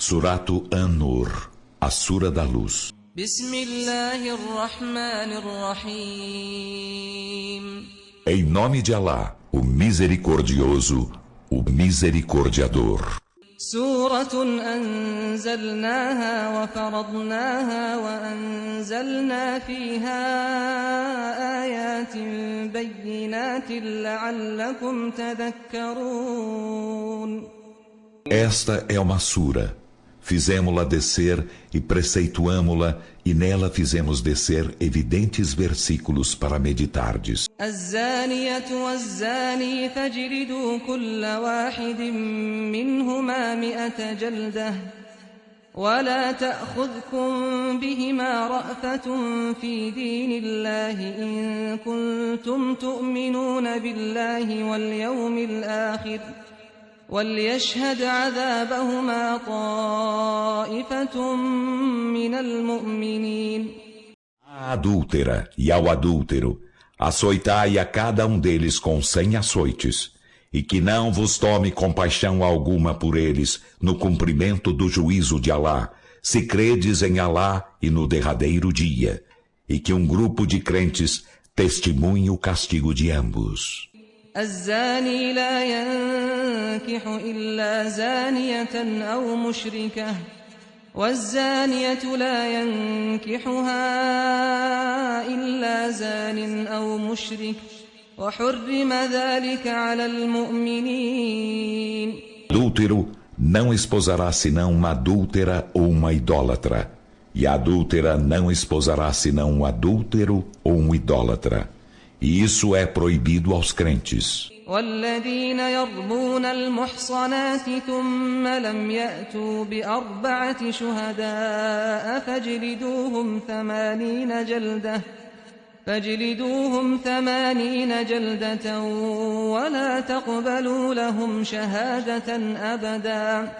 Suratu An-Nur, a Sura da Luz. Em nome de Alá, o Misericordioso, o Misericordiador. سورة أنزلناها وفرضناها وأنزلنا فيها آيات بينات لعلكم تذكرون. Esta é uma sura. Fizemos-la descer e preceituamo-la, e nela fizemos descer evidentes versículos para meditardes. الزانية والزاني فاجلدوا كل واحد منهما 100 جلدة ولا تأخذكم بهما رأفة في دين الله إن كنتم تؤمنون بالله واليوم الآخر وليشهد عذابهما طائفة من المؤمنين. A adúltera e ao adúltero, açoitai a cada um deles com 100 açoites, e que não vos tome compaixão alguma por eles no cumprimento do juízo de Alá, se credes em Alá e no derradeiro dia, e que um grupo de crentes testemunhe o castigo de ambos. الزاني لا ينكح إلا زانية أو مشركة والزانية لا ينكحها إلا زان أو مشرك وحرم ذلك على المؤمنين. Adúltero não esposará senão uma adúltera ou uma idólatra, e a adúltera não esposará senão um adúltero ou um idólatra. E isso é proibido aos crentes. والذين يرمون المحصنات ثم لم يأتوا ب4 شهداء فاجلدوهم 80 جلدة ولا تقبلوا لهم شهادة أبدا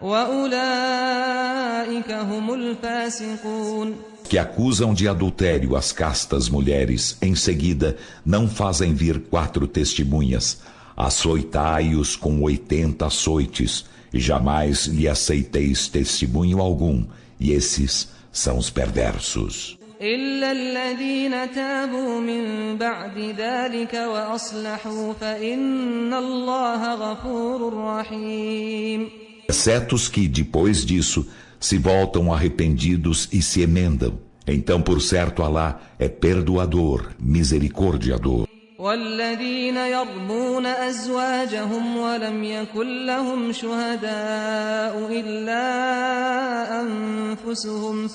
وأولئك هم الفاسقون. Que acusam de adultério as castas mulheres, em seguida não fazem vir 4 testemunhas, açoitai-os com 80 açoites, e jamais lhe aceiteis testemunho algum, e esses são os perversos. إلا الذين تابوا من بعد ذلك وأصلحوا فإن الله غفور رحيم. Exceto os que, depois disso, se voltam arrependidos e se emendam. Então, por certo, Alá é perdoador, misericordiador. والذين يرمون أزواجهم ولم يكن لهم شهداء إلا أنفسهم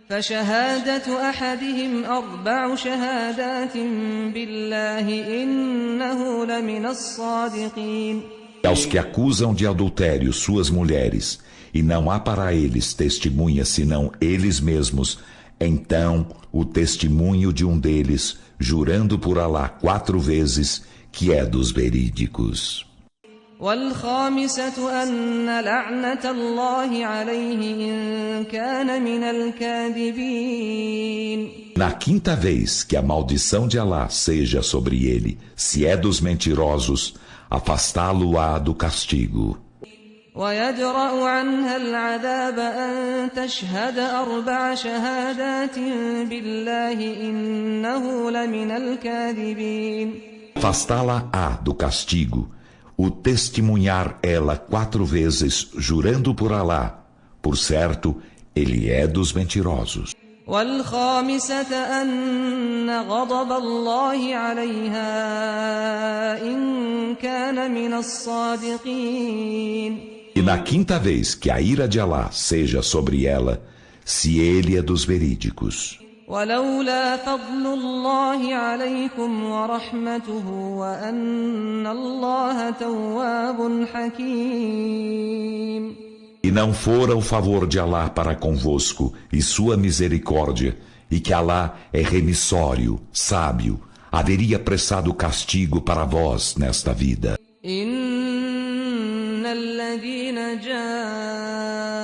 فشهادة أحدهم 4 شهادات بالله إنه لمن الصادقين. Aos que acusam de adultério suas mulheres, e não há para eles testemunha senão eles mesmos, então o testemunho de um deles, jurando por Alá 4 vezes, que é dos verídicos. والخامسة أن لعنة الله عليه إن كان من الكاذبين. Na 5ª vez que a maldição de Alá seja sobre ele, se é dos mentirosos, afastá-lo-á do castigo. ويدرأ عنها العذاب أن تشهد 4 شهادات بالله إنه لمن الكاذبين. Afastá-la-á do castigo, o testemunhar ela 4 vezes, jurando por Alá, por certo, ele é dos mentirosos. والخامسة أن غضب الله عليها إن كان من الصادقين. E na 5ª vez que a ira de Alá seja sobre ela, se ele é dos verídicos. ولولا فضل الله عليكم ورحمته وأن الله تواب حكيم. E não fora o favor de Alá para convosco e sua misericórdia, e que Alá é remissório, sábio, haveria prestado castigo para vós nesta vida. إن الذين جاءوا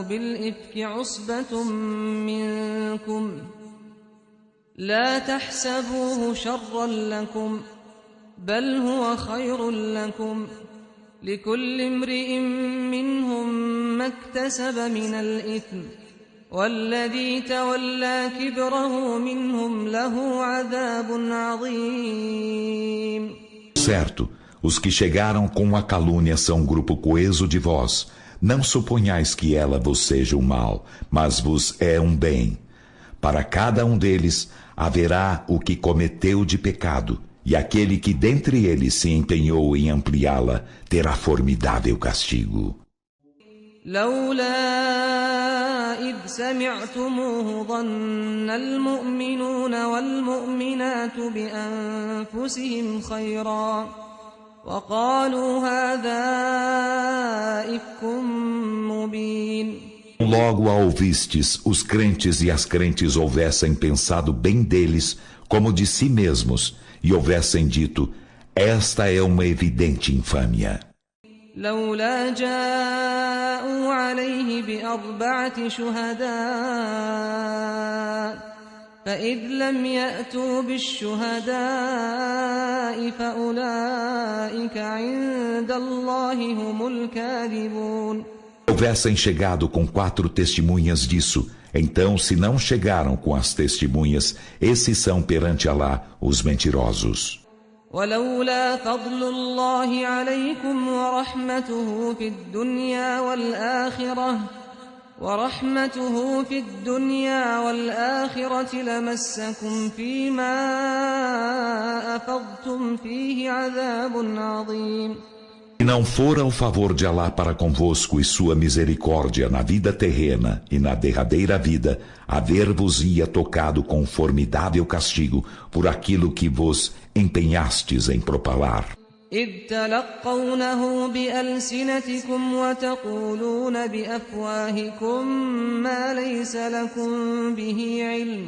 بالإفك عصبة منكم لا تحسبوه شرا لكم بل هو خير لكم لكل امرئ منهم ما اكتسب من الإثم والذي تولى كبره منهم له عذاب عظيم. Certo, os que chegaram com a calúnia são um grupo coeso de vós. Não suponhais que ela vos seja um mal, mas vos é um bem. Para cada um deles haverá o que cometeu de pecado, e aquele que dentre eles se empenhou em ampliá-la terá formidável castigo. لولا إذ سمعتموه ظن المؤمنون والمؤمنات بأنفسهم خيرا وقالوا هذا إفك مبين. Logo a ouvistes, os crentes e as crentes houvessem pensado bem deles como de si mesmos, e houvessem dito, esta é uma evidente infâmia. لولا جاءوا عليه بأربعة شهداء فإذ لم يأتوا بالشهداء فأولئك عند الله هم الكاذبون. Houvessem chegado com 4 testemunhas disso, então se não chegaram com as testemunhas, esses são perante Alá os mentirosos. ولولا فضل الله عليكم ورحمته في الدنيا والآخرة لمسكم فيما أفضتم فيه عذاب عظيم. Se não fora o favor de Alá para convosco e sua misericórdia na vida terrena e na derradeira vida, haver-vos-ia tocado com formidável castigo por aquilo que vos empenhastes em propalar. إذ تلقونه بألسنتكم وتقولون بأفواهكم ما ليس لكم به علم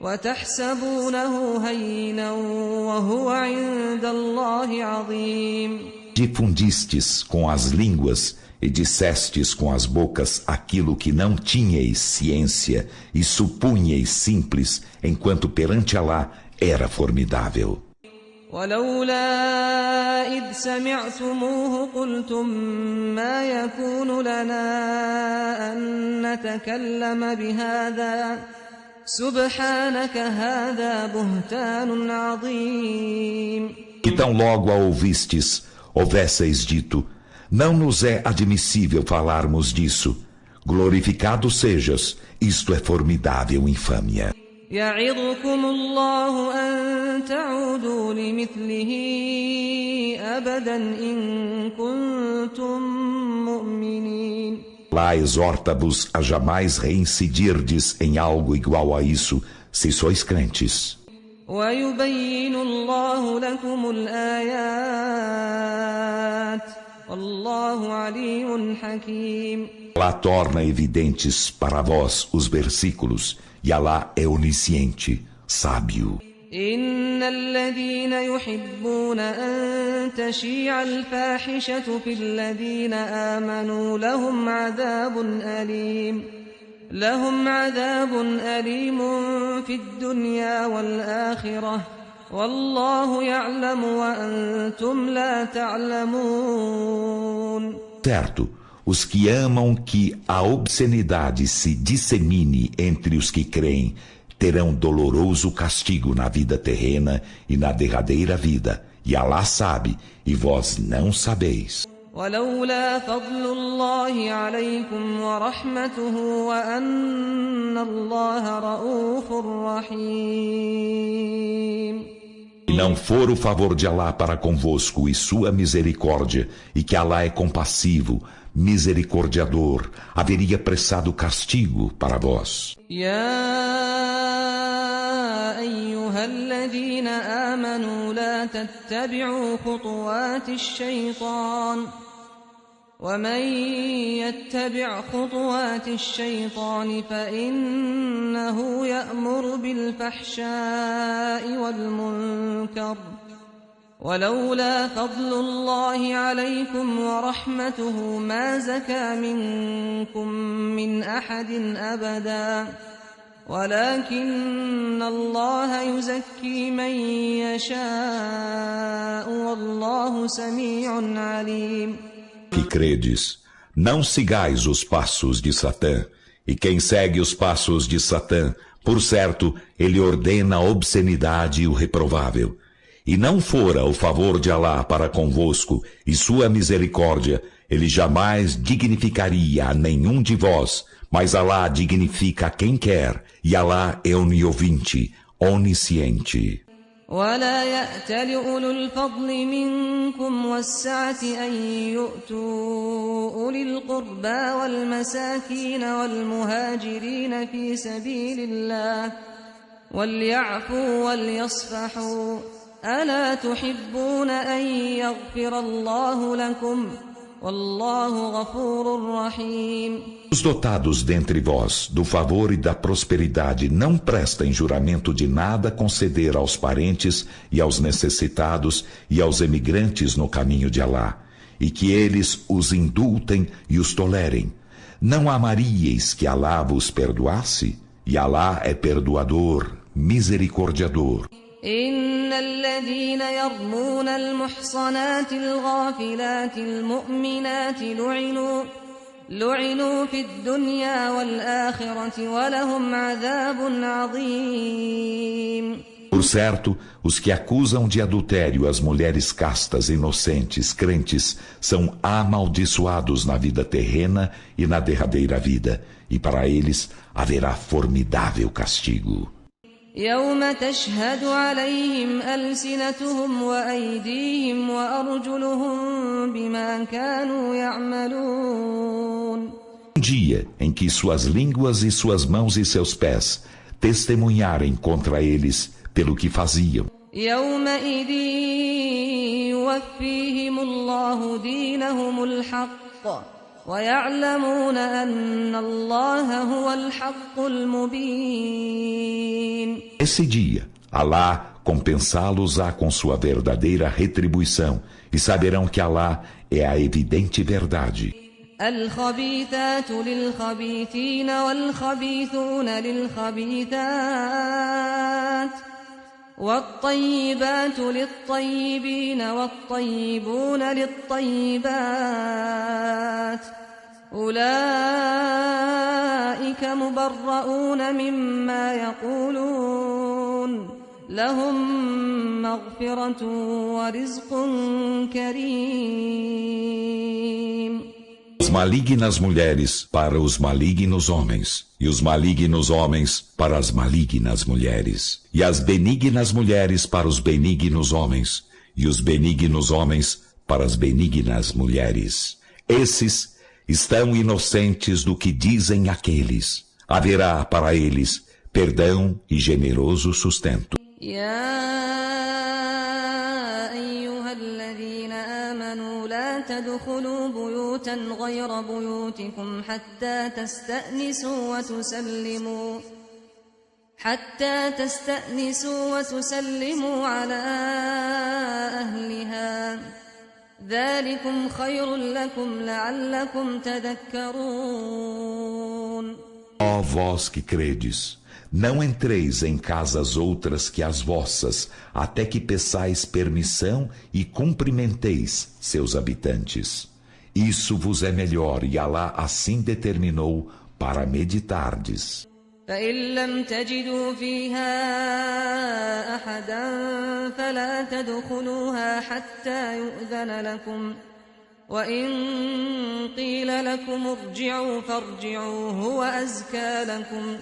وتحسبونه هينا وهو عند الله عظيم. Difundistes com as línguas e dissestes com as bocas aquilo que não tinhais ciência e supunhais simples, enquanto perante Alá era formidável. ولولا إذ سمعتموه قلتم ما يكون لنا أن نتكلم بهذا سبحانك هذا بهتان عظيم. E tão logo a ouvistes, houvesseis dito, não nos é admissível falarmos disso. Glorificado sejas, isto é formidável infâmia. يعظكم الله أن تعودوا لمثله أبدا إن كنتم مؤمنين. Lá exorta-vos a jamais reincidirdes em algo igual a isso, se sois crentes. ويبين الله لكم الآيات والله عليم حكيم. Lá torna evidentes para vós os versículos, e Alá é onisciente, sábio. إن الذين يحبون أن تشيع الفاحشة في الذين آمنوا لهم عذاب أليم في الدنيا والآخرة والله يعلم وأنتم لا تعلمون. Certo, os que amam que a obscenidade se dissemine entre os que creem terão doloroso castigo na vida terrena e na derradeira vida, e Alá sabe, e vós não sabeis. ولولا فضل الله عليكم ورحمته وأن الله رؤوف رحيم. E não for o favor de Alá para convosco e sua misericórdia, e que Alá é compassivo, misericordiador, haveria prestado castigo para vós. أيها الذين آمنوا لا تتبعوا خطوات الشيطان ومن يتبع خطوات الشيطان فإنه يأمر بالفحشاء والمنكر ولولا فضل الله عليكم ورحمته ما زكى منكم من أحد أبدا ولكن الله يزكي من يشاء والله سميع عليم. Que credes, não sigais os passos de Satã, e quem segue os passos de Satã, por certo, ele ordena a obscenidade e o reprovável. E não fora o favor de Alá para convosco e sua misericórdia, ele jamais dignificaria a nenhum de vós, mas Alá dignifica a quem quer, e Alá é oniovinte, onisciente. ولا يأتل أولو الفضل منكم والسعة أن يؤتوا أولي القربى والمساكين والمهاجرين في سبيل الله وليعفوا وليصفحوا ألا تحبون أن يغفر الله لكم والله غفور رحيم. Os dotados dentre vós do favor e da prosperidade não prestem juramento de nada conceder aos parentes e aos necessitados e aos emigrantes no caminho de Alá, e que eles os indultem e os tolerem. Não amaríeis que Alá vos perdoasse? E Alá é perdoador, misericordiador. إن الذين يرمون المحصنات الغافلات المؤمنات لعنوا في الدنيا والآخرة ولهم عذاب عظيم. Por certo, os que acusam de adultério as mulheres castas, inocentes, crentes, são amaldiçoados na vida terrena e na derradeira vida, e para eles haverá formidável castigo. يوم تشهد عليهم ألسنتهم وأيديهم وأرجلهم بما كانوا يعملون. Dia em que suas línguas e suas mãos e seus pés testemunharem contra eles pelo que faziam. يومئذ يوفيهم الله دينهم الحق ويعلمون أن الله هو الحق المبين. Esse dia, Alá compensá-los-á com sua verdadeira retribuição, e saberão que Alá é a evidente verdade. الخبيثات للخبيثين والخبيثون للخبيثات والطيبات للطيبين والطيبون للطيبات أولئك مبرؤون مما يقولون لهم مغفرة ورزق كريم. As malignas mulheres para os malignos homens, e os malignos homens para as malignas mulheres, e as benignas mulheres para os benignos homens, e os benignos homens para as benignas mulheres. Esses estão inocentes do que dizem aqueles. Haverá para eles perdão e generoso sustento. تدخلوا بيوتا غير بيوتكم حتى تستأنسوا وتسلموا على أهلها ذلكم خير لكم لعلكم تذكرون. Ó vós que credes, não entreis em casas outras que as vossas, até que peçais permissão e cumprimenteis seus habitantes. Isso vos é melhor, e Alá assim determinou para meditardes. فإن لم تجدوا فيها أحدا فلا تدخلوها حتى يؤذن لكم وإن قيل لكم ارجعوا فارجعوا هو أزكى لكم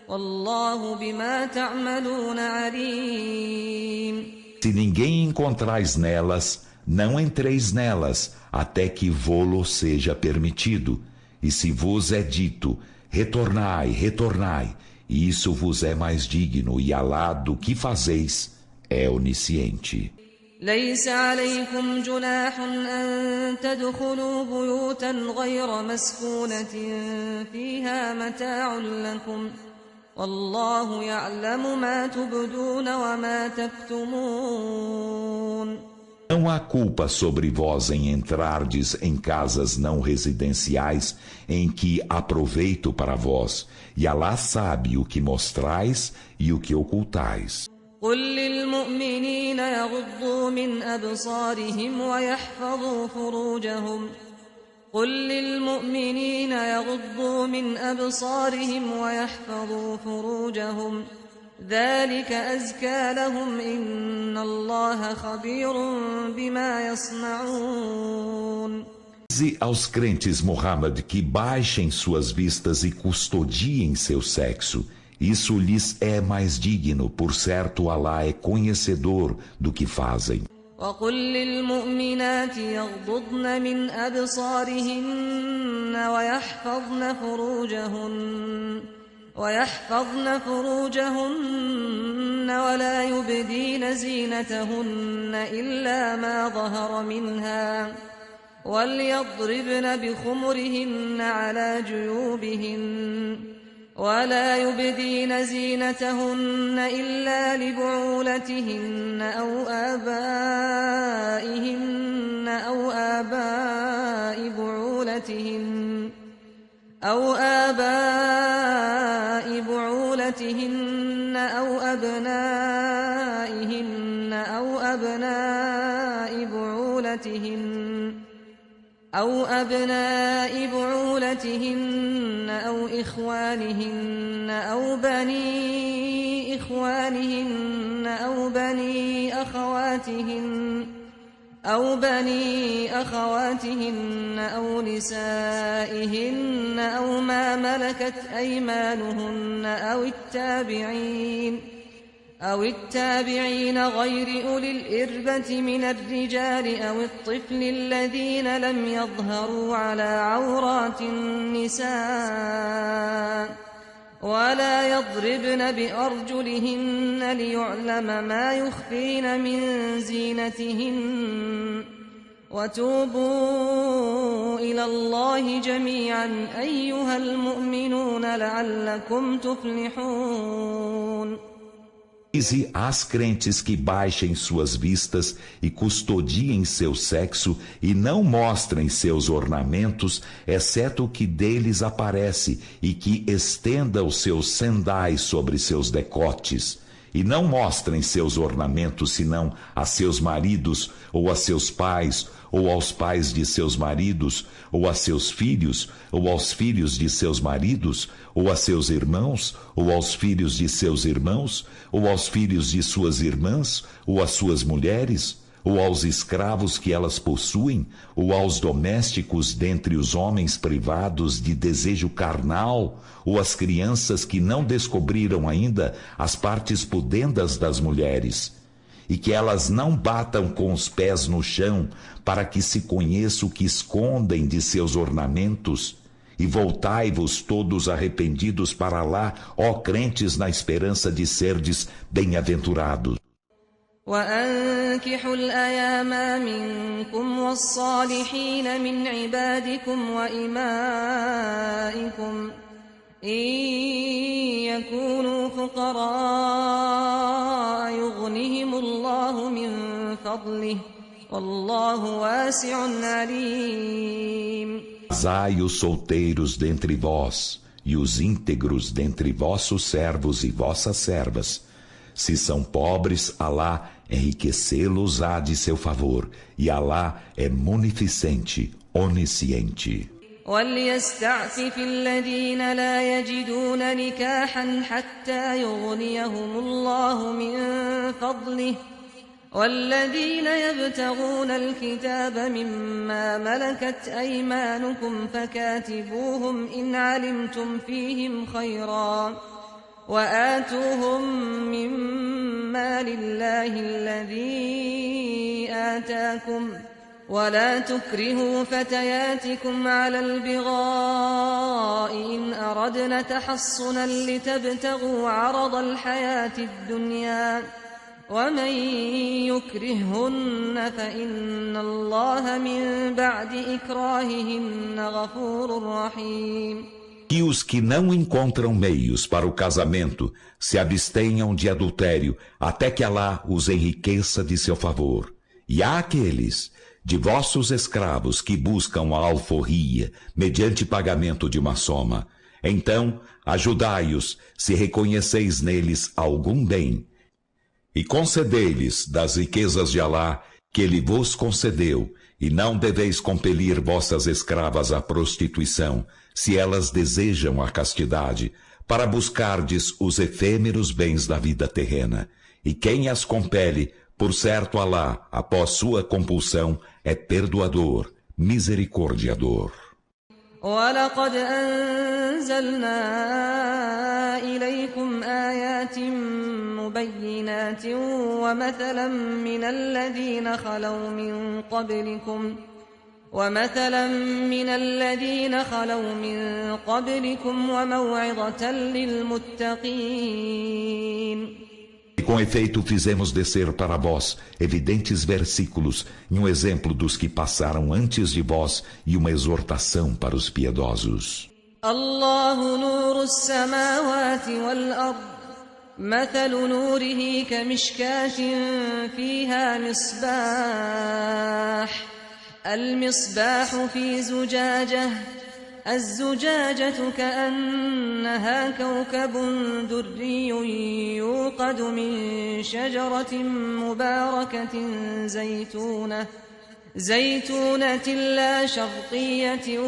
والله بما تعملون عليم. Se ninguém encontrais nelas, não entreis nelas, até que vô-lo seja permitido. E se vos é dito, retornai, retornai, e isso vos é mais digno, e Alá do que fazeis é onisciente. ليس عليكم جناح أن تدخلوا بيوتا غير مسكونة فيها متاع لكم والله يعلم ما تبدون وما تكتمون. Não há culpa sobre vós em entrardes em casas não residenciais em que há proveito para vós, e Alá sabe o que mostrais e o que ocultais. قل للمؤمنين يغضوا من أبصارهم ويحفظوا فروجهم قل للمؤمنين يغضوا من أبصارهم ويحفظوا فروجهم ذلك أزكى لهم إن الله خبير بما يصنعون. Dize aos crentes, Muhammad, que baixem suas vistas e custodiem seu sexo. Isso lhes é mais digno, por certo Alá é conhecedor do que fazem. وقل للمؤمنات يغضضن من أبصارهن ويحفظن فروجهن ولا يبدين زينتهن إلا ما ظهر منها وليضربن بخمرهن على جيوبهن ولا يبدين زينتهن إلا لبعولتهن أو آبائهن أو آباء بعولتهن أو أبنائهن أو أبناء بعولتهن أو إخوانهن أو بني أخواتهن أو نسائهن أو ما ملكت أيمانهن أو التابعين غير أولي الإربة من الرجال أو الطفل الذين لم يظهروا على عورات النساء ولا يضربن بأرجلهن ليعلم ما يخفين من زينتهن وتوبوا إلى الله جميعا أيها المؤمنون لعلكم تفلحون. Dize às crentes que baixem suas vistas e custodiem seu sexo e não mostrem seus ornamentos, exceto o que deles aparece, e que estenda os seus sendais sobre seus decotes. E não mostrem seus ornamentos senão a seus maridos, ou a seus pais, ou aos pais de seus maridos, ou a seus filhos, ou aos filhos de seus maridos, ou a seus irmãos, ou aos filhos de seus irmãos, ou aos filhos de suas irmãs, ou às suas mulheres, ou aos escravos que elas possuem, ou aos domésticos dentre os homens privados de desejo carnal, ou às crianças que não descobriram ainda as partes pudendas das mulheres, e que elas não batam com os pés no chão, para que se conheça o que escondem de seus ornamentos. E voltai-vos todos arrependidos para lá, ó crentes, na esperança de serdes bem-aventurados. وأنكحوا الأيام منكم والصالحين من عبادكم وإمائكم إن يكونوا فقراء يغنهم الله من فضله والله واسع عليم. Casai os solteiros dentre vós e os íntegros dentre vossos servos e vossas servas. Se são pobres, Alá enriquecê-los-á de seu favor, e Alá é munificente, onisciente. وليستعفف الذين لا يجدون نكاحا حتى يغنيهم الله من فضله والذين يبتغون الكتاب مما ملكت أيمانكم فكاتبوهم إن علمتم فيهم خيرا وآتوهم مما لله الذي آتاكم ولا تكرهوا فتياتكم على البغاء إن أردنا تحصنا لتبتغوا عرض الحياة الدنيا ومن يكرههن فإن الله من بعد إكراههن غفور رحيم. E os que não encontram meios para o casamento se abstenham de adultério, até que Alá os enriqueça de seu favor. E há aqueles de vossos escravos que buscam a alforria mediante pagamento de uma soma. Então, ajudai-os se reconheceis neles algum bem, e concedei-lhes das riquezas de Alá que Ele vos concedeu, e não deveis compelir vossas escravas à prostituição, se elas desejam a castidade, para buscardes os efêmeros bens da vida terrena. E quem as compele, por certo Alá, após sua compulsão, é perdoador, misericordiador. وَلَقَدْ أَنزَلْنَا إِلَيْكُمْ آيَاتٍ مُبَيِّنَاتٍ وَمَثَلًا مِّنَ الَّذِينَ خَلَوْا مِن قَبْلِكُمْ وَمَوْعِظَةً لِّلْمُتَّقِينَ. E com efeito fizemos descer para vós evidentes versículos e um exemplo dos que passaram antes de vós e uma exortação para os piedosos. الله نور السماوات والأرض مثل نوره كمشكاة فيها المصباح في زجاجة الزجاجة كأنها كوكب دري يوقد من شجرة مباركة زيتونة لا شرقية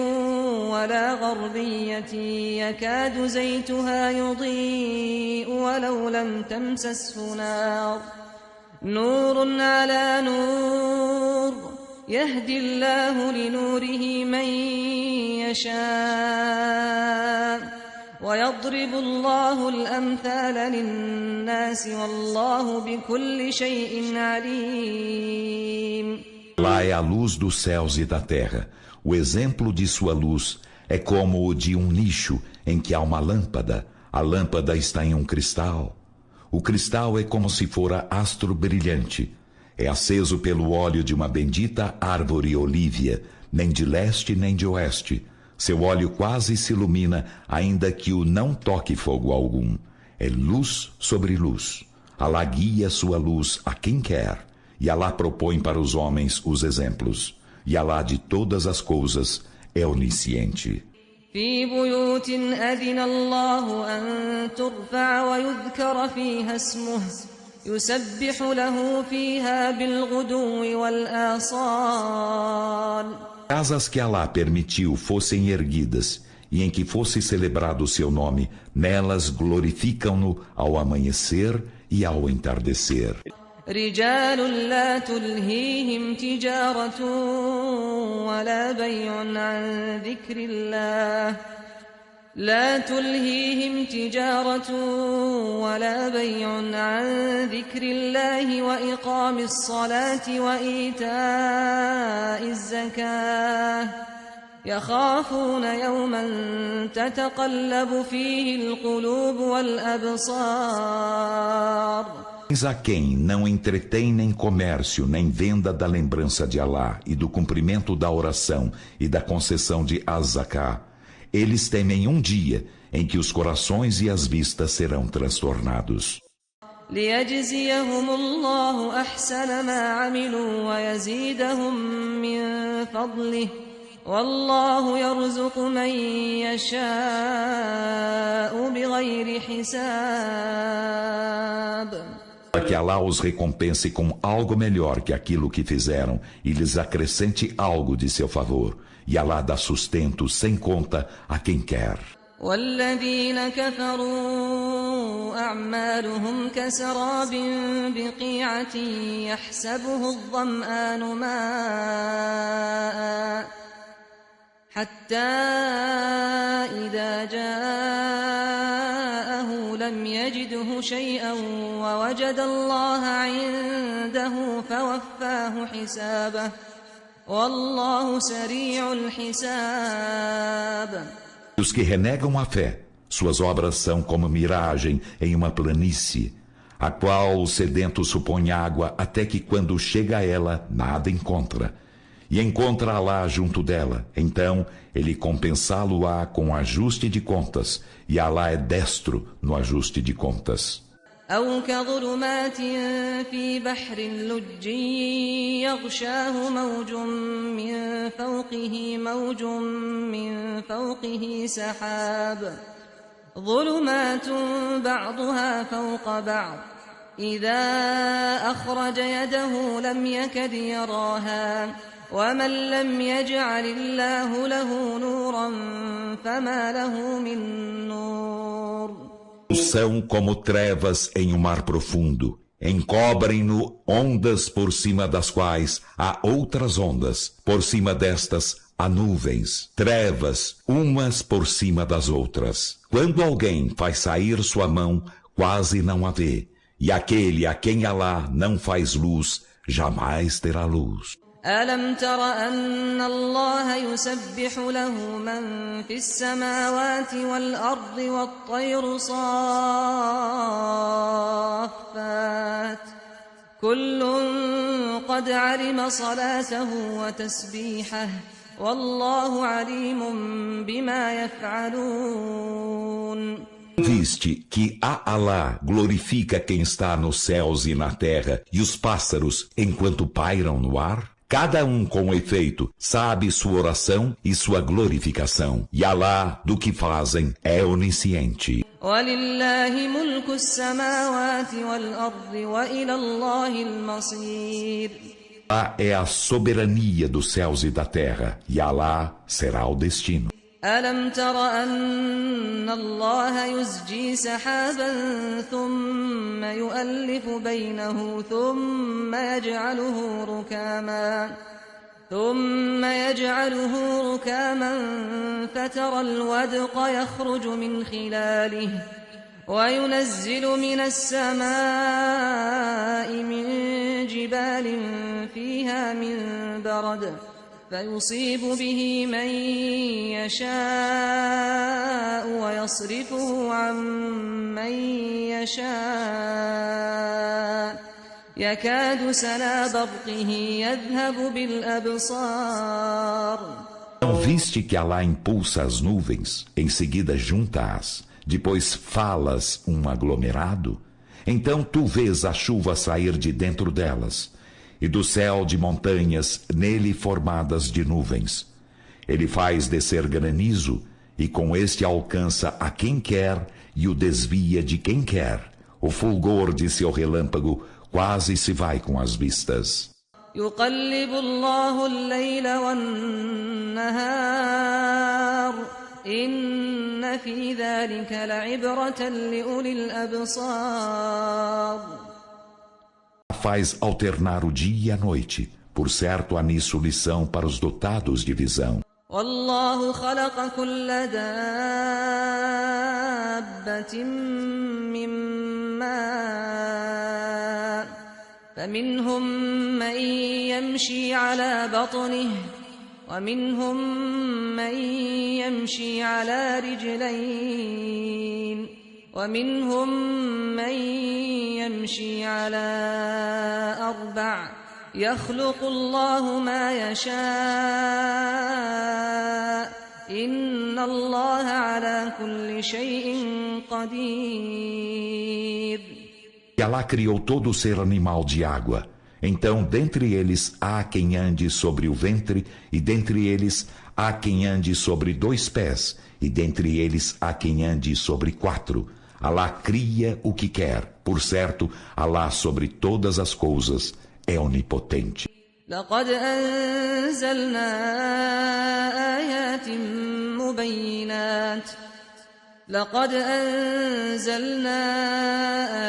ولا غربية يكاد زيتها يضيء ولو لم تمسسه نار نور على نور يهدي الله لنوره من يشاء ويضرب الله الأمثال للناس والله بكل شيء عليم. Lá é a luz dos céus e da terra. O exemplo de sua luz é como o de um nicho em que há uma lâmpada. A lâmpada está em um cristal. O cristal é como se fora astro brilhante. É aceso pelo óleo de uma bendita árvore olívia, nem de leste nem de oeste. Seu óleo quase se ilumina, ainda que o não toque fogo algum. É luz sobre luz. Alá guia sua luz a quem quer. E Alá propõe para os homens os exemplos. E Alá de todas as coisas é onisciente. في بيوت أذن الله أن ترفع ويذكر فيها اسمه يسبح له فيها بالغدو والآصال. Casas que Alá permitiu fossem erguidas e em que fosse celebrado o seu nome, nelas glorificam-no ao amanhecer e ao entardecer. رجال لا تلهيهم تجارة ولا بيع عن ذكر الله وإقام الصلاة وإيتاء الزكاة يخافون يوما تتقلب فيه القلوب والأبصار. A quem não entretém nem comércio, nem venda da lembrança de Alá e do cumprimento da oração e da concessão de Az-Zaká, eles temem um dia em que os corações e as vistas serão transtornados. ليجزيهم الله أحسن ما عملوا ويزيدهم من فضله والله يرزق من يشاء بغير حساب. Para que Alá os recompense com algo melhor que aquilo que fizeram e lhes acrescente algo de seu favor. E Alá dá sustento sem conta a quem quer. والذين كفروا أعمالهم كسراب بقيعة يحسبه الظمآن ماء حتى إذا جاءه لم يجده شيئا ووجد الله عنده فوفاه حسابه والله سريع الحساب. Os que renegam a fé, suas obras são como miragem em uma planície, a qual o sedento supõe água até que quando chega a ela, nada encontra. E encontra Alá junto dela, então ele compensá-lo-á com ajuste de contas, e Alá é destro no ajuste de contas. أو كظلمات في بحر لجي يغشاه موج من فوقه سحاب ظلمات بعضها فوق بعض إذا أخرج يده لم يكد يراها ومن لم يجعل الله له نورا فما له من نور. São como trevas em um mar profundo, encobrem-no ondas por cima das quais há outras ondas, por cima destas há nuvens, trevas, umas por cima das outras. Quando alguém faz sair sua mão, quase não a vê, e aquele a quem Alá não faz luz, jamais terá luz. ألم تر أن الله يسبح له من في السماوات والأرض والطير صافات كل قد علم صلاته وتسبيحه والله عليم بما يفعلون. Viste que a Alá glorifica quem está nos céus e na terra e os pássaros enquanto pairam no ar? Cada um com efeito sabe sua oração e sua glorificação. E Alá, do que fazem, é onisciente. وَلِلَّهِ مُلْكُ السَّمَاوَاتِ وَالْأَرْضِ وَإِلَى اللَّهِ الْمَصِيرُ. Alá é a soberania dos céus e da terra, e Alá será o destino. ألم تر أن الله يزجي سحابا ثم يؤلف بينه ثم يجعله ركاما فترى الودق يخرج من خلاله وينزل من السماء من جبال فيها من برد فيصيب به من يشاء ويصرفه عن من يشاء يكاد سنا برقه يذهب بالأبصار. Não viste que Alá impulsa as nuvens, em seguida junta-as, depois falas um aglomerado? Então tu vês a chuva sair de dentro delas, e do céu de montanhas nele formadas de nuvens. Ele faz descer granizo, e com este alcança a quem quer e o desvia de quem quer. O fulgor de seu relâmpago quase se vai com as vistas. يقلب الله الليل والنهار إن في ذلك لعبرة لأولي الأبصار. Faz alternar o dia e a noite. Por certo, há nisso lição para os dotados de visão. والله خلق كل دابة من ماء فمنهم من يمشي على بطنه ومنهم من يمشي على رجلين ومنهم من يمشي على أربع يخلق الله ما يشاء إن الله على كل شيء قدير. E Alá criou todo ser animal de água. Então, dentre eles há quem ande sobre o ventre, e dentre eles há quem ande sobre 2 pés, e dentre eles há quem ande sobre 4. Alá cria o que quer. Por certo, Alá sobre todas as coisas é onipotente. لقد أنزلنا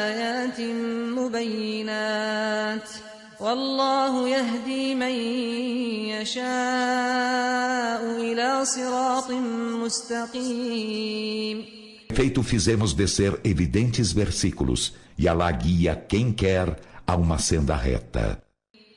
آيات مبينات والله يهدي من يشاء إلى صراط مستقيم. Feito fizemos descer evidentes versículos, e Alá guia quem quer a uma senda reta.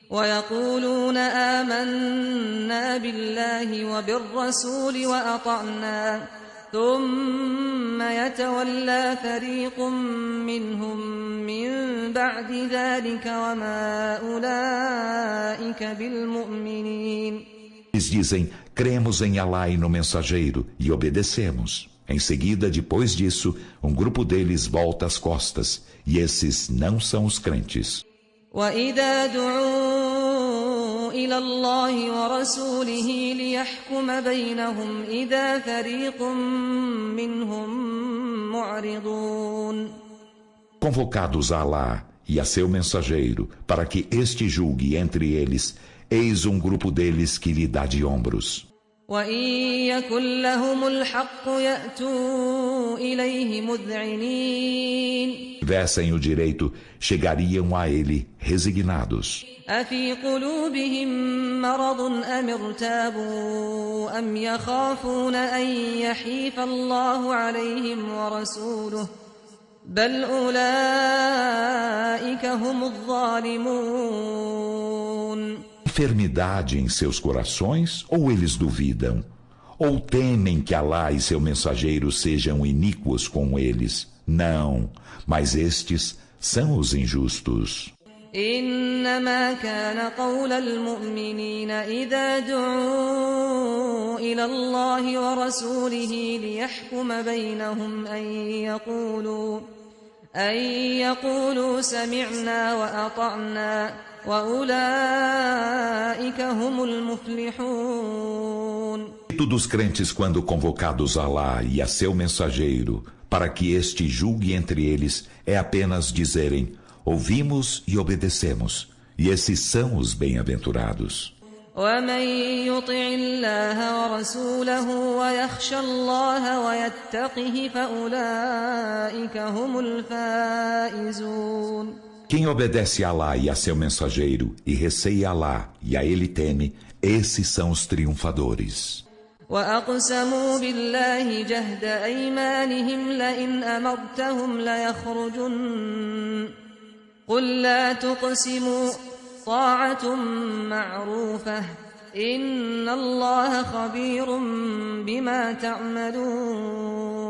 ويقولون آمنا بالله وبالرسول وأطعنا ثم يتولى فريق منهم من بعد ذلك وما أولئك بالمؤمنين. Eles dizem, cremos em Alá e no mensageiro, e obedecemos. Em seguida, depois disso, um grupo deles volta as costas, e esses não são os crentes. وَإِذَا دُعُوا إِلَى اللَّهِ وَرَسُولِهِ لِيَحْكُمَ بَيْنَهُمْ إِذَا فَرِيقٌ مِّنْهُمْ مُعْرِضُونَ. Convocados a Alá e a seu mensageiro, para que este julgue entre eles, eis um grupo deles que lhe dá de ombros. وَإِن يَكُن لَّهُمُ الْحَقُّ يَأْتُوا إِلَيْهِ مُذْعِنِينَ. Tivessem o direito, chegariam a ele resignados. أَفِي قُلُوبِهِم مَّرَضٌ أَمِ ارْتَابُوا أَمْ يَخَافُونَ أَن يَحِيفَ اللَّهُ عَلَيْهِمْ وَرَسُولُهُ بَلْ أُولَٰئِكَ هُمُ الظَّالِمُونَ. Enfermidade em seus corações, ou eles duvidam? Ou temem que Alá e seu mensageiro sejam iníquos com eles? Não, mas estes são os injustos. إنما كان قول المؤمنين إذا دعوا إلى الله ورسوله ليحكم بينهم أن يقولوا سمعنا وأطعنا وأولئك هم المفلحون. Dos crentes quando convocados a Alá e a seu mensageiro, para que este julgue entre eles, é apenas dizerem: ouvimos e obedecemos, e esses são os bem-aventurados. ومن يطع الله ورسوله ويخشى الله ويتقه فأولئك هم الفائزون. Quem obedece a Alá e a seu mensageiro, e receia Alá e a ele teme, esses são os triunfadores. وأقسموا بالله جهد أيمانهم لئن أمرتهم ليخرجن قل لا تقسموا طاعة معروفة إن الله خبير بما تعملون.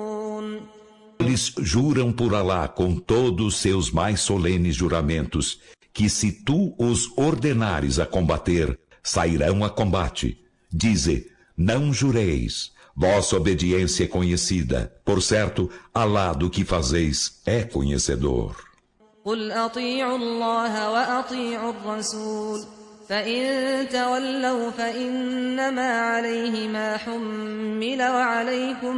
Eles juram por Alá com todos seus mais solenes juramentos, que se tu os ordenares a combater, sairão a combate. Dize: não jureis, vossa obediência é conhecida. Por certo, Alá do que fazeis é conhecedor. قل أطيعوا الله وأطيعوا الرسول فإن تولوا فإنما عليه ما حمل وعليكم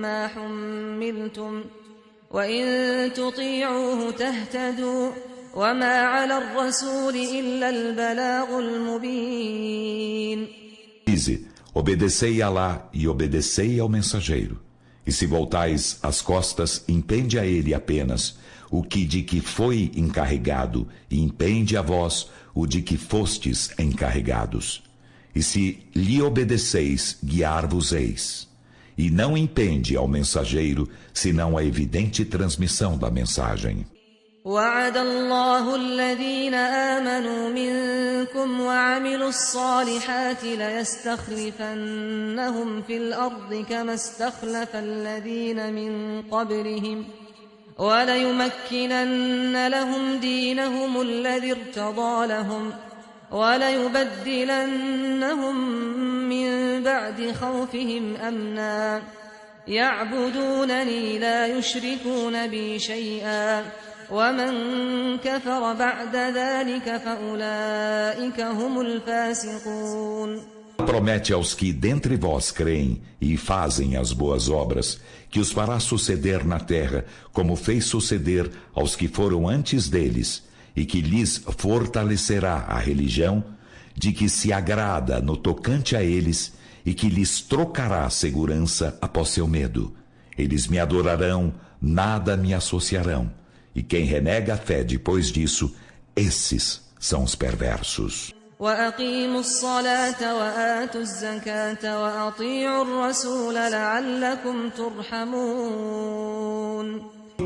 ما حملتم وإن تطيعوه تهتدوا وما على الرسول إلا البلاغ المبين. Dize: obedecei a Alá e obedecei ao mensageiro. E se voltais as costas, impende a ele apenas o que de que foi encarregado, e impende a vós o de que fostes encarregados. E se lhe obedeceis, guiar-vos-eis. E não impende ao mensageiro, senão a evidente transmissão da mensagem. وعد الله الذين آمنوا منكم وعملوا الصالحات ليستخلفنهم في الأرض كما استخلف الذين من قبلهم وليمكنن لهم دينهم الذي ارتضى لهم وليبدلنهم من بعد خوفهم أمنا يعبدونني لا يشركون بي شيئا ومن كفر بعد ذلك فأولئك هم الفاسقون. Promete aos que dentre vós creem e fazem as boas obras, que os fará suceder na terra, como fez suceder aos que foram antes deles, e que lhes fortalecerá a religião, de que se agrada no tocante a eles, e que lhes trocará segurança após seu medo. Eles me adorarão, nada me associarão. E quem renega a fé depois disso, esses são os perversos. وأقيموا الصلاة وآتوا الزكاة وأطيعوا الرسول لعلكم ترحمون.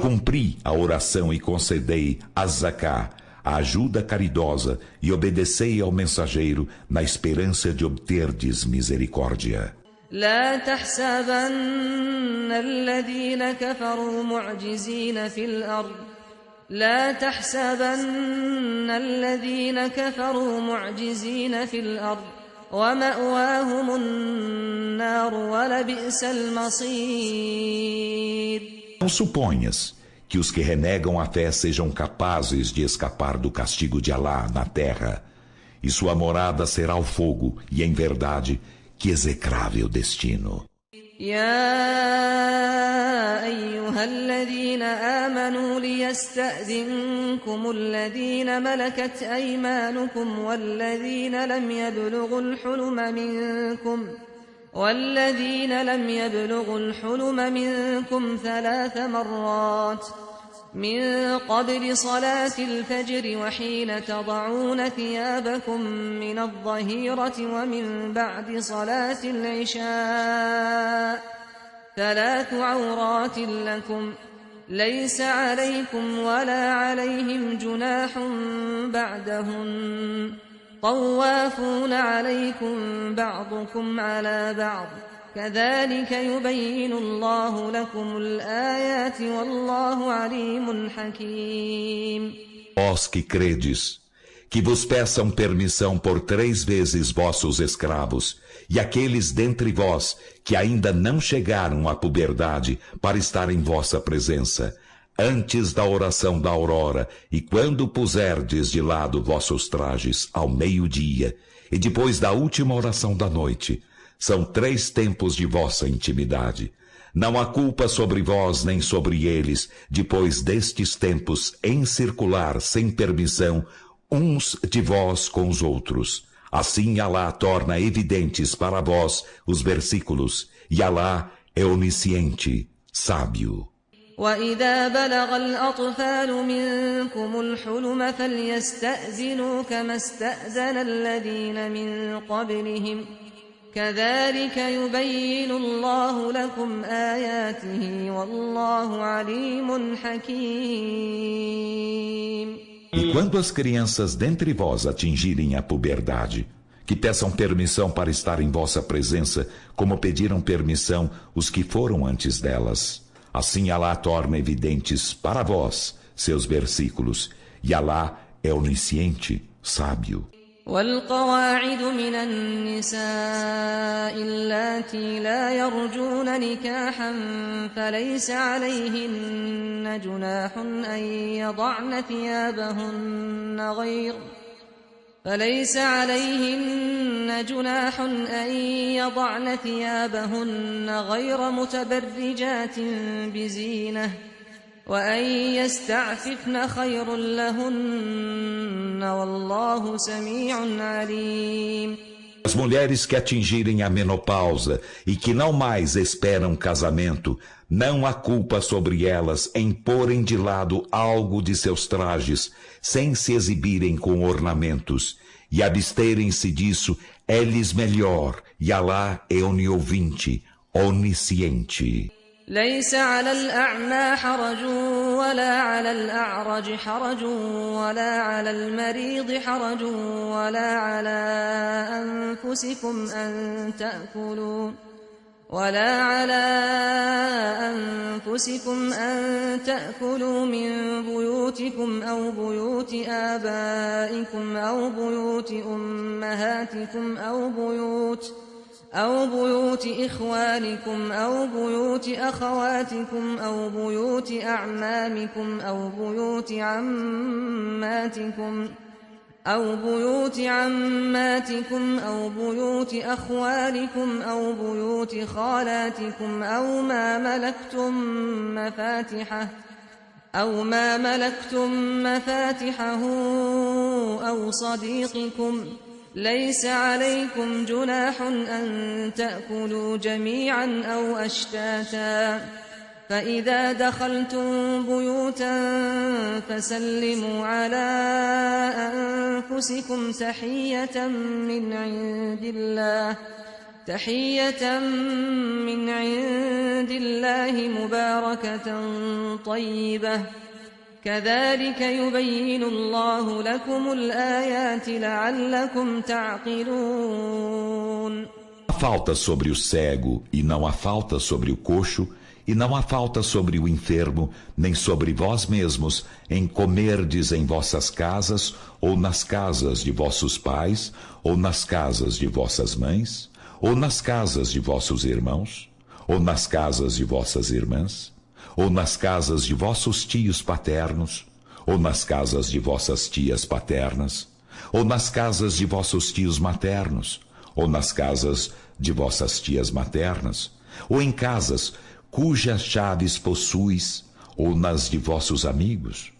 Cumpri a oração e concedei a zaká, a ajuda caridosa, e obedecei ao mensageiro na esperança de obterdes misericórdia. لا تحسبن الذين كفروا معجزين في الأرض لا تحسبن الذين كفروا معجزين في الأرض ومأواهم النار النار ولبئس المصير. Não suponhas que os que renegam a fé sejam capazes de escapar do castigo de Alá na terra, e sua morada será o fogo, e em verdade, que execrável destino. يا أيها الذين آمنوا ليستأذنكم الذين ملكت أيمانكم والذين لم يبلغوا الحلم منكم 3 مرات من قبل صلاة الفجر وحين تضعون ثيابكم من الظهيرة ومن بعد صلاة العشاء 3 عورات لكم ليس عليكم ولا عليهم جناح بعدهن طوافون عليكم بعضكم على بعض كذلك يبين الله لكم الآيات والله عليم حكيم. Vós que credes, que vos peçam permissão por 3 vezes vossos escravos, e aqueles dentre vós que ainda não chegaram à puberdade para estar em vossa presença, antes da oração da aurora, e quando puserdes de lado vossos trajes ao meio-dia, e depois da última oração da noite, são 3 tempos de vossa intimidade. Não há culpa sobre vós nem sobre eles, depois destes tempos, em circular sem permissão uns de vós com os outros. Assim Alá torna evidentes para vós os versículos, e Alá é onisciente, sábio. وإذا بلغ الأطفال منكم الحلم فليستأذنوا كما استأذن الذين من قبلهم كذلك يبين الله لكم آياته والله عليم حكيم. E quando as crianças dentre vós atingirem a puberdade, que peçam permissão para estar em vossa presença, como pediram permissão os que foram antes delas. Assim Alá torna evidentes para vós seus versículos, e Alá é onisciente, sábio. والقواعد من النساء اللاتي لا يرجون نكاحا فليس عليهن جناح أن يضعن ثيابهن غير متبرجات بزينة وأن يستعففن خير لهن والله سميع عليم. As mulheres que atingirem a menopausa e que não mais esperam casamento, não há culpa sobre elas em porem de lado algo de seus trajes, sem se exibirem com ornamentos, e absterem-se disso é-lhes melhor, e Alá é oniovinte, onisciente. ليس على الأعمى حرج ولا على الأعرج حرج ولا على المريض حرج ولا على أنفسكم أن تأكلوا من بيوتكم أو بيوت آبائكم أو بيوت أمهاتكم أو بيوت إخوانكم أو بيوت أخواتكم أو بيوت أعمامكم أو بيوت عماتكم أو بيوت أخوالكم أو بيوت خالاتكم أو ما ملكتم مفاتحه أو صديقكم ليس عليكم جناح أن تأكلوا جميعا أو أشتاتا فإذا دخلتم بيوتا فسلموا على أنفسكم تحية من عند الله مباركة طيبة كذلك يبين الله لكم الآيات لعلكم تعقلون. Há falta sobre o cego e não há falta sobre o coxo, e não há falta sobre o enfermo, nem sobre vós mesmos, em comerdes em vossas casas, ou nas casas de vossos pais, ou nas casas de vossas mães, ou nas casas de vossos irmãos, ou nas casas de vossas irmãs, ou nas casas de vossos tios paternos, ou nas casas de vossas tias paternas, ou nas casas de vossos tios maternos, ou nas casas de vossas tias maternas, ou em casas cujas chaves possuis, ou nas de vossos amigos.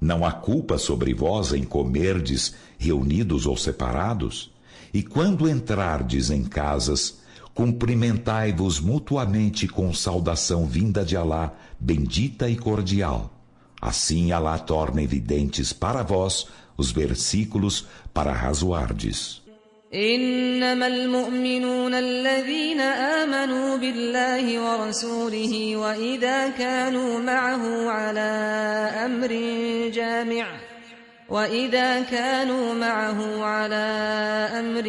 Não há culpa sobre vós em comerdes reunidos ou separados? E quando entrardes em casas, cumprimentai-vos mutuamente com saudação vinda de Alá, bendita e cordial. Assim Alá torna evidentes para vós os versículos para razoardes. إنما المؤمنون الذين آمنوا بالله ورسوله وإذا كانوا معه على أمر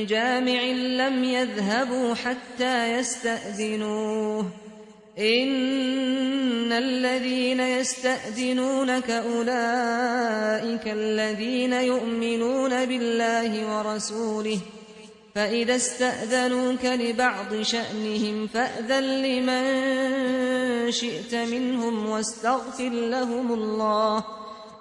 جامع لم يذهبوا حتى يستأذنوه إن الذين يستأذنونك أولئك الذين يؤمنون بالله ورسوله فإذا استأذنوك لبعض شأنهم فأذن لمن شئت منهم واستغفر لهم الله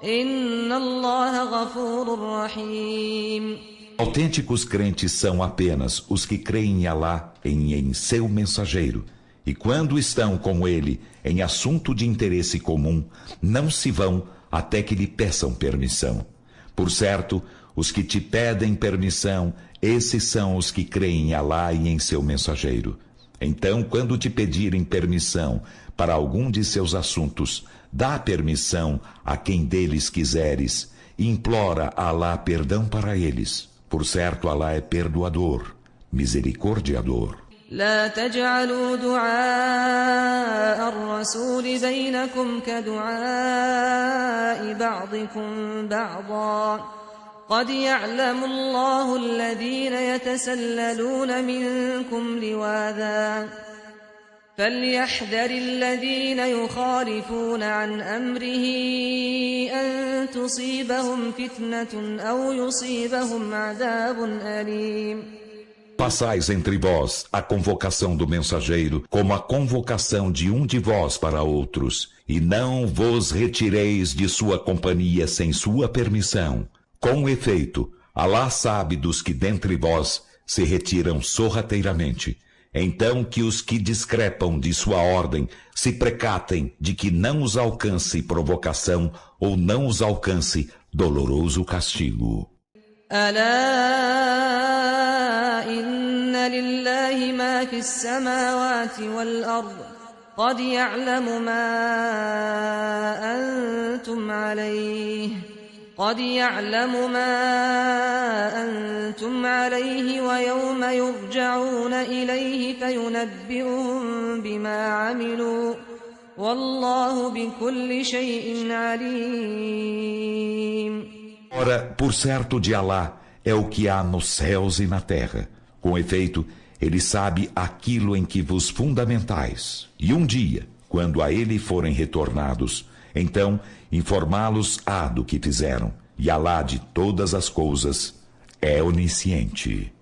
إن الله غفور رحيم. Autênticos crentes são apenas os que creem em Alá e em seu mensageiro. E quando estão com ele em assunto de interesse comum, não se vão até que lhe peçam permissão. Por certo, os que te pedem permissão, esses são os que creem em Alá e em seu mensageiro. Então, quando te pedirem permissão para algum de seus assuntos, dá permissão a quem deles quiseres e implora a Alá perdão para eles. Por certo, Alá é perdoador, misericordiador. لا تجعلوا دعاء الرسول بينكم كدعاء بعضكم بعضا قد يعلم الله الذين يتسللون منكم لواذا فليحذر الذين يخالفون عن أمره أن تصيبهم فتنة أو يصيبهم عذاب أليم. Passais entre vós a convocação do mensageiro como a convocação de um de vós para outros, e não vos retireis de sua companhia sem sua permissão. Com efeito, Alá sabe dos que dentre vós se retiram sorrateiramente. Então que os que discrepam de sua ordem se precatem de que não os alcance provocação ou não os alcance doloroso castigo. ألا إن لله ما في السماوات والأرض قد يعلم ما أنتم عليه ويوم يرجعون إليه فينبئهم بما عملوا والله بكل شيء عليم. Ora, por certo de Alá é o que há nos céus e na terra. Com efeito, ele sabe aquilo em que vos fundamentais. E um dia, quando a ele forem retornados, então informá-los-á do que fizeram. E Alá de todas as coisas é onisciente.